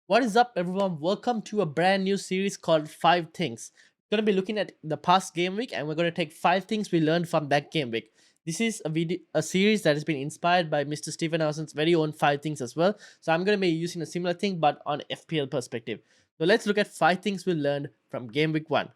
What is up, everyone? Welcome to a brand new series called Five Things. We're going to be looking at the past game week, and we're going to take five things we learned from that game week. This is a series that has been inspired by Mr. Stephen Hausen's very own five things as well. So I'm going to be using a similar thing, but on FPL perspective. So let's look at five things we learned from game week one.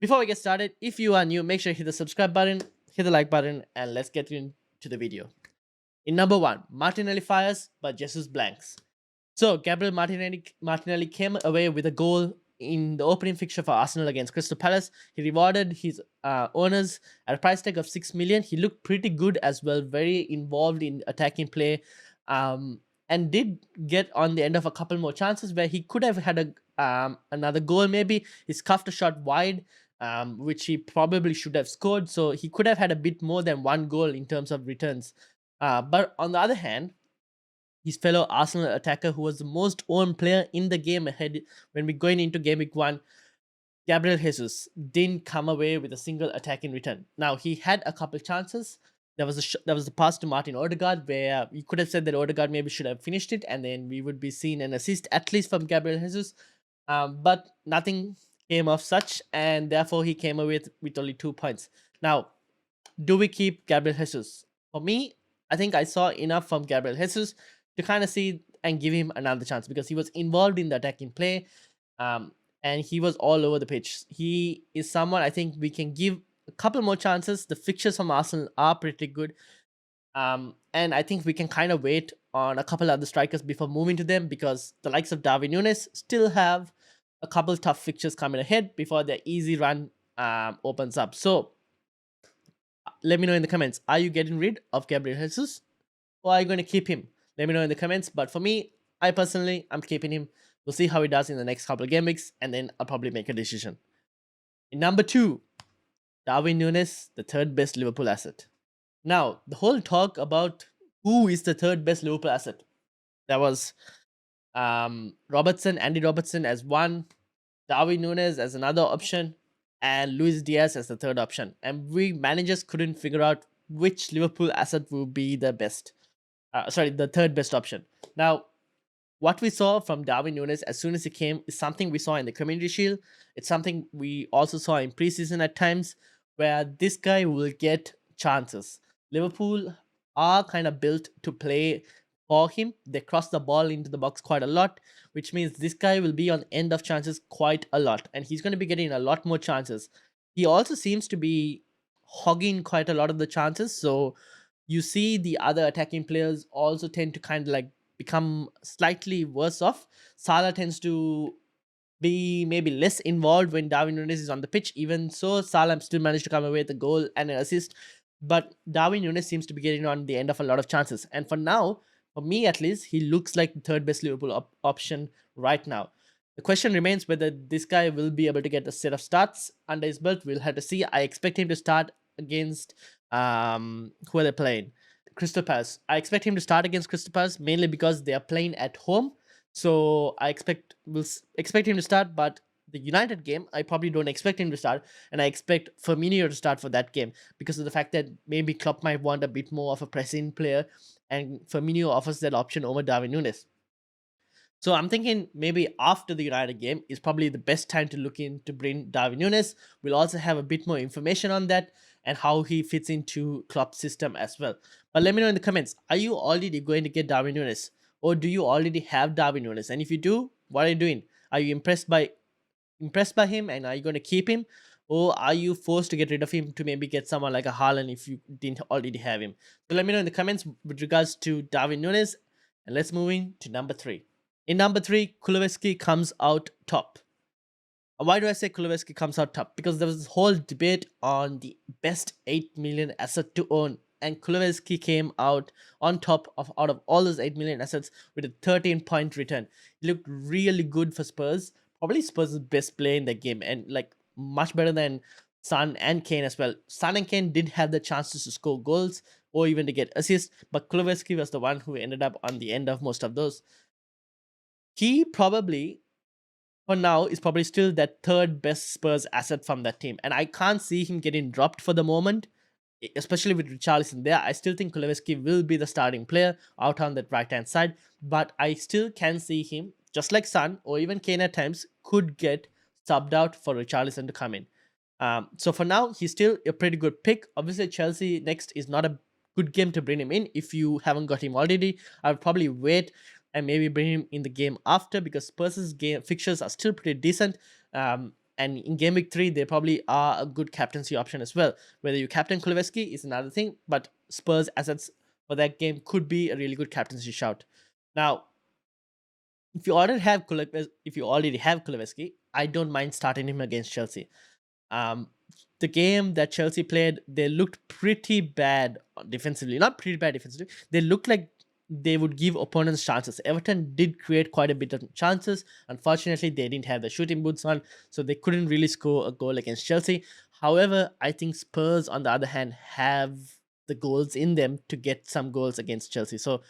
Before we get started, if you are new, make sure you hit the subscribe button, hit the like button, and let's get into the video. In number one, Martinelli fires, but Jesus blanks. So Gabriel Martinelli came away with a goal in the opening fixture for Arsenal against Crystal Palace. He rewarded his owners at a price tag of 6 million. He looked pretty good as well, very involved in attacking play, and did get on the end of a couple more chances where he could have had another goal. Maybe he scuffed a shot wide, which he probably should have scored. So he could have had a bit more than one goal in terms of returns. But on the other hand, his fellow Arsenal attacker, who was the most owned player in the game ahead when we going into game week one, Gabriel Jesus, didn't come away with a single attack in return. Now he had a couple chances. There was a pass to Martin Odegaard where you could have said that Odegaard maybe should have finished it, and then we would be seeing an assist at least from Gabriel Jesus. But nothing came of such, and therefore he came away with only 2 points. Now, do we keep Gabriel Jesus? For me, I think I saw enough from Gabriel Jesus to kind of see and give him another chance because he was involved in the attacking play, and he was all over the pitch. He is someone I think we can give a couple more chances. The fixtures from Arsenal are pretty good, and I think we can kind of wait on a couple other strikers before moving to them because the likes of Darwin Nunes still have a couple tough fixtures coming ahead before their easy run opens up. So let me know in the comments. Are you getting rid of Gabriel Jesus or are you going to keep him? Let me know in the comments. But for me, I personally, I'm keeping him. We'll see how he does in the next couple of game weeks, and then I'll probably make a decision. In number two, Darwin Nunes, the third best Liverpool asset. Now, the whole talk about who is the third best Liverpool asset. There was Andy Robertson as one, Darwin Nunes as another option, and Luis Diaz as the third option. And we managers couldn't figure out which Liverpool asset would be the best. The third best option. Now, what we saw from Darwin Nunes as soon as he came is something we saw in the Community Shield. It's something we also saw in preseason at times, where this guy will get chances. Liverpool are kind of built to play for him. They cross the ball into the box quite a lot, which means this guy will be on end of chances quite a lot, and he's going to be getting a lot more chances. He also seems to be hogging quite a lot of the chances, so you see the other attacking players also tend to kind of like become slightly worse off. Salah tends to be maybe less involved when Darwin Nunes is on the pitch. Even so, Salah still managed to come away with a goal and an assist. But Darwin Nunes seems to be getting on the end of a lot of chances. And for now, for me at least, he looks like the third best Liverpool option right now. The question remains whether this guy will be able to get a set of starts under his belt. We'll have to see. I expect him to start against who are they playing? Crystal Palace. I expect him to start against Crystal Palace mainly because they are playing at home. So I expect him to start, but the United game, I probably don't expect him to start, and I expect Firmino to start for that game because of the fact that maybe Klopp might want a bit more of a pressing player, and Firmino offers that option over Darwin Nunes. So I'm thinking maybe after the United game is probably the best time to look in to bring Darwin Nunes. We'll also have a bit more information on that and how he fits into Klopp's system as well. But let me know in the comments, are you already going to get Darwin Nunes? Or do you already have Darwin Nunes? And if you do, what are you doing? Are you impressed by him and are you going to keep him? Or are you forced to get rid of him to maybe get someone like a Haaland if you didn't already have him? So let me know in the comments with regards to Darwin Nunes. And let's move in to number three. In number three, Kolevsky comes out top. Why do I say Kolevsky comes out top? Because there was this whole debate on the best 8 million asset to own. And Kolevsky came out on top of out of all those 8 million assets with a 13-point return. He looked really good for Spurs. Probably Spurs' best player in the game and like much better than Son and Kane as well. Son and Kane did have the chances to score goals or even to get assists, but Kolevsky was the one who ended up on the end of most of those. He probably for now is probably still that third best Spurs asset from that team. And I can't see him getting dropped for the moment, especially with Richarlison there. I still think Kolevsky will be the starting player out on that right hand side, but I still can see him, just like Son or even Kane at times, could get subbed out for Richarlison to come in. So for now, he's still a pretty good pick. Obviously, Chelsea next is not a good game to bring him in. If you haven't got him already, I would probably wait and maybe bring him in the game after, because Spurs' game fixtures are still pretty decent. And in game week 3, they probably are a good captaincy option as well. Whether you captain Kolevsky is another thing, but Spurs assets for that game could be a really good captaincy shout. Now, if you already have Kolevsky, I don't mind starting him against Chelsea. Um, the game that Chelsea played, they looked pretty bad defensively. Not pretty bad defensively. They looked like they would give opponents chances. Everton did create quite a bit of chances. Unfortunately, they didn't have the shooting boots on, so they couldn't really score a goal against Chelsea. However, I think Spurs, on the other hand, have the goals in them to get some goals against Chelsea. So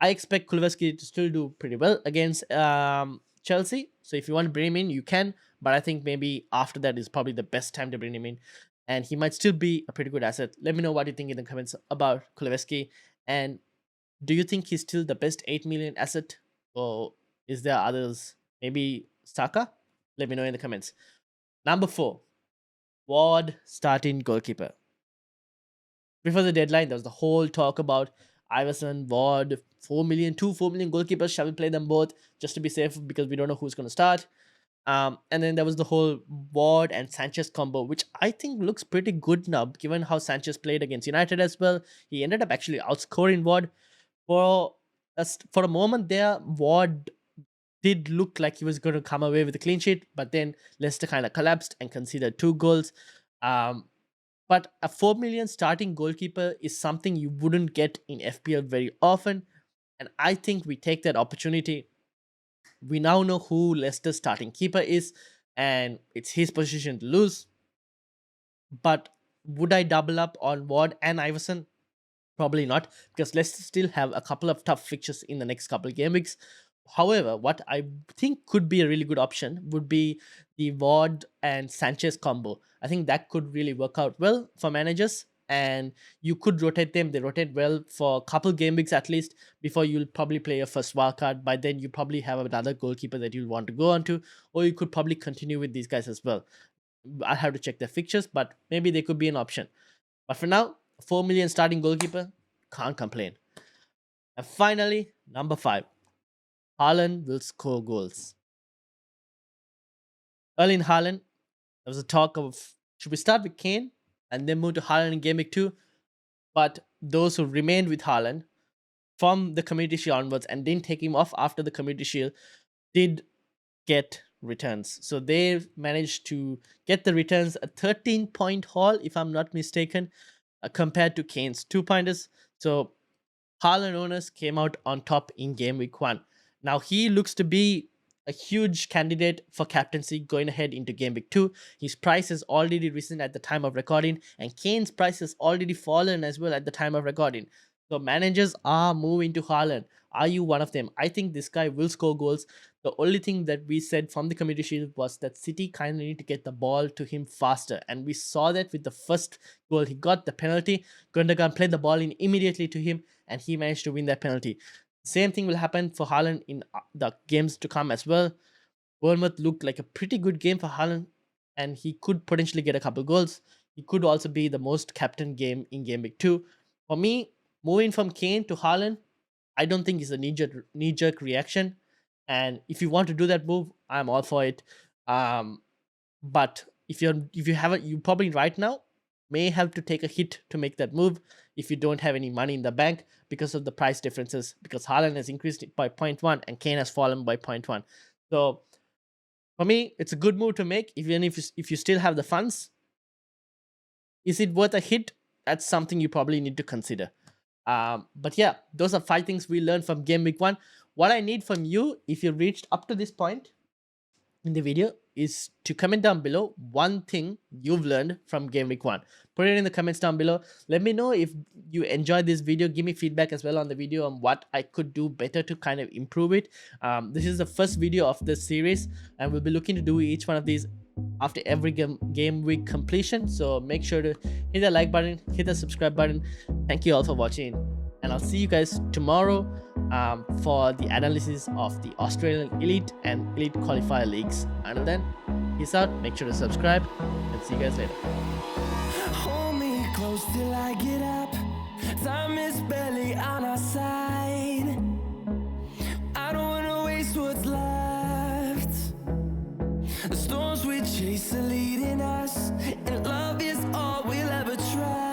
I expect Kulevsky to still do pretty well against Chelsea. So if you want to bring him in, you can. But I think maybe after that is probably the best time to bring him in. And he might still be a pretty good asset. Let me know what you think in the comments about Kulevsky. And do you think he's still the best 8 million asset? Or is there others? Maybe Saka? Let me know in the comments. Number 4, Ward starting goalkeeper. Before the deadline, there was the whole talk about Iverson, Ward, 4 million, 4 million goalkeepers. Shall we play them both just to be safe because we don't know who's going to start? And then there was the whole Ward and Sanchez combo, which I think looks pretty good now, given how Sanchez played against United as well. He ended up actually outscoring Ward. For a moment there, Ward did look like he was going to come away with a clean sheet, but then Leicester kind of collapsed and conceded 2 goals. Um, but a 4 million starting goalkeeper is something you wouldn't get in FPL very often. And I think we take that opportunity. We now know who Leicester's starting keeper is, and it's his position to lose. But would I double up on Ward and Iverson? Probably not, because Leicester still have a couple of tough fixtures in the next couple of game weeks. However, what I think could be a really good option would be the Ward and Sanchez combo. I think that could really work out well for managers, and you could rotate them. They rotate well for a couple game weeks at least before you'll probably play your first wildcard. By then, you probably have another goalkeeper that you'll want to go on to, or you could probably continue with these guys as well. I have to check their fixtures, but maybe they could be an option. But for now, 4 million starting goalkeeper, can't complain. And finally, number 5, Haaland will score goals. Early in Haaland, there was a talk of should we start with Kane and then move to Haaland in Game Week 2? But those who remained with Haaland from the Community Shield onwards and didn't take him off after the Community Shield did get returns. So they managed to get the returns, a 13-point haul, if I'm not mistaken, compared to Kane's 2-pointers. So Haaland owners came out on top in Game Week 1. Now he looks to be a huge candidate for captaincy going ahead into Game Week 2. His price has already risen at the time of recording, and Kane's price has already fallen as well at the time of recording. So managers are moving to Haaland. Are you one of them? I think this guy will score goals. The only thing that we said from the Community Shield was that City kind of need to get the ball to him faster. And we saw that with the first goal. He got the penalty. Gundogan played the ball in immediately to him, and he managed to win that penalty. Same thing will happen for Haaland in the games to come as well. Bournemouth looked like a pretty good game for Haaland, and he could potentially get a couple goals. He could also be the most captain game in Game Week 2. For me, moving from Kane to Haaland, I don't think it's a knee-jerk reaction. And if you want to do that move, I'm all for it. But if you haven't, you probably right now may have to take a hit to make that move if you don't have any money in the bank because of the price differences. Because Haaland has increased it by 0.1 and Kane has fallen by 0.1. So for me, it's a good move to make. Even if you still have the funds, is it worth a hit? That's something you probably need to consider. But yeah, those are 5 things we learned from Game Week 1. What I need from you, if you reached up to this point in the video, is to comment down below one thing you've learned from Game Week 1. Put it in the comments down below. Let me know if you enjoyed this video. Give me feedback as well on the video on what I could do better to kind of improve it. This is the first video of this series, and we'll be looking to do each one of these after every game week completion. So make sure to hit the like button, hit the subscribe button. Thank you all for watching, and I'll see you guys tomorrow for the analysis of the Australian Elite and Elite Qualifier Leagues. Until then, peace out, make sure to subscribe, and see you guys later. Hold me close till I get up. Time is barely on our side. I don't wanna waste what's left. The storms we chase are leading us, and love is all we'll ever try.